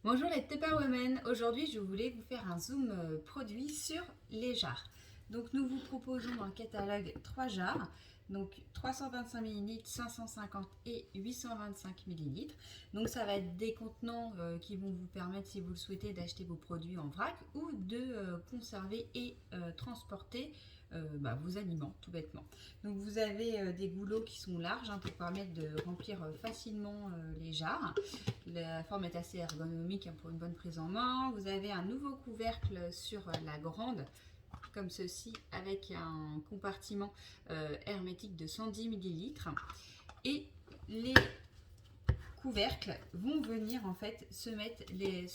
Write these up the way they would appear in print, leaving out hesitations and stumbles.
Bonjour les Tupperwomen, aujourd'hui je voulais vous faire un zoom produit sur les jarres. Donc nous vous proposons dans le catalogue 3 jarres, donc 325 ml, 550 et 825 ml. Donc ça va être des contenants qui vont vous permettre, si vous le souhaitez, d'acheter vos produits en vrac ou de conserver et transporter vos aliments tout bêtement. Donc vous avez des goulots qui sont larges pour permettre de remplir facilement les jarres. La forme est assez ergonomique pour une bonne prise en main. Vous avez un nouveau couvercle sur la grande, comme ceci, avec un compartiment hermétique de 110 ml. Et les couvercles vont venir en fait se mettre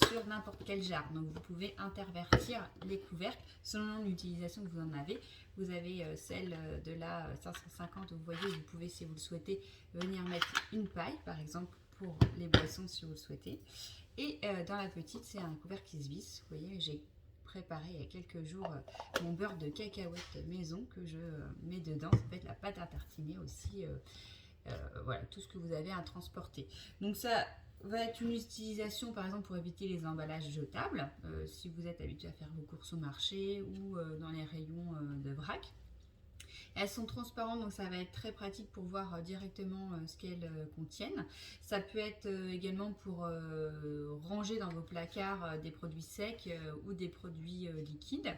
sur n'importe quelle jarre. Donc vous pouvez intervertir les couvercles selon l'utilisation que vous en avez. Vous avez celle de la 550, vous voyez, vous pouvez, si vous le souhaitez, venir mettre une paille par exemple pour les boissons si vous le souhaitez. Et dans la petite, c'est un couvercle qui se visse. Vous voyez, j'ai préparé il y a quelques jours mon beurre de cacahuète maison que je mets dedans. Ça peut être la pâte à tartiner aussi. Voilà, tout ce que vous avez à transporter. Donc ça va être une utilisation par exemple pour éviter les emballages jetables, si vous êtes habitué à faire vos courses au marché ou dans les rayons de vrac. Elles sont transparentes, donc ça va être très pratique pour voir directement ce qu'elles contiennent. Ça peut être également pour ranger dans vos placards des produits secs ou des produits liquides.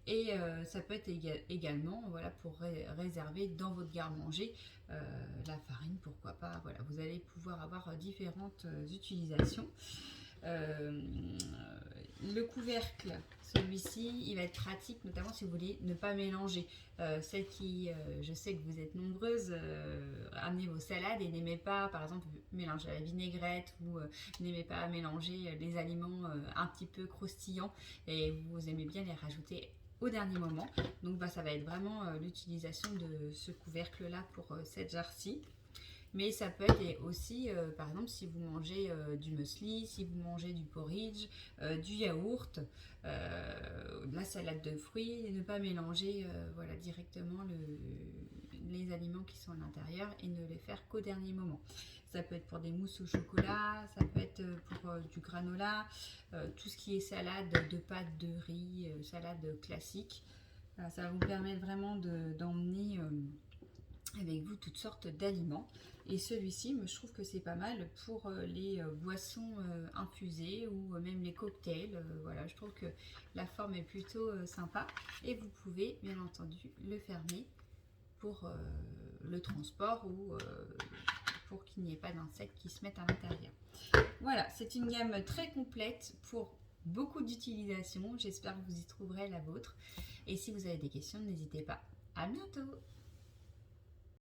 Et ça peut être également pour réserver dans votre garde-manger la farine, pourquoi pas. Voilà, vous allez pouvoir avoir différentes utilisations. Euh, le couvercle, celui-ci, il va être pratique, notamment si vous voulez ne pas mélanger. Celles qui, je sais que vous êtes nombreuses, amenez vos salades et n'aimez pas, par exemple, mélanger la vinaigrette ou n'aimez pas mélanger les aliments un petit peu croustillants et vous aimez bien les rajouter au dernier moment. Donc ça va être vraiment l'utilisation de ce couvercle là pour cette jarre-ci. Mais ça peut être aussi, par exemple, si vous mangez du muesli, si vous mangez du porridge, du yaourt, la salade de fruits, et ne pas mélanger directement les aliments qui sont à l'intérieur et ne les faire qu'au dernier moment. Ça peut être pour des mousses au chocolat, ça peut être pour du granola, tout ce qui est salade de pâtes, de riz, salade classique. Voilà, ça va vous permettre vraiment d'emmener avec vous toutes sortes d'aliments. Et celui-ci, je trouve que c'est pas mal pour les boissons infusées ou même les cocktails. Voilà, je trouve que la forme est plutôt sympa. Et vous pouvez bien entendu le fermer pour le transport ou pour qu'il n'y ait pas d'insectes qui se mettent à l'intérieur. Voilà, c'est une gamme très complète pour beaucoup d'utilisations. J'espère que vous y trouverez la vôtre. Et si vous avez des questions, n'hésitez pas. À bientôt!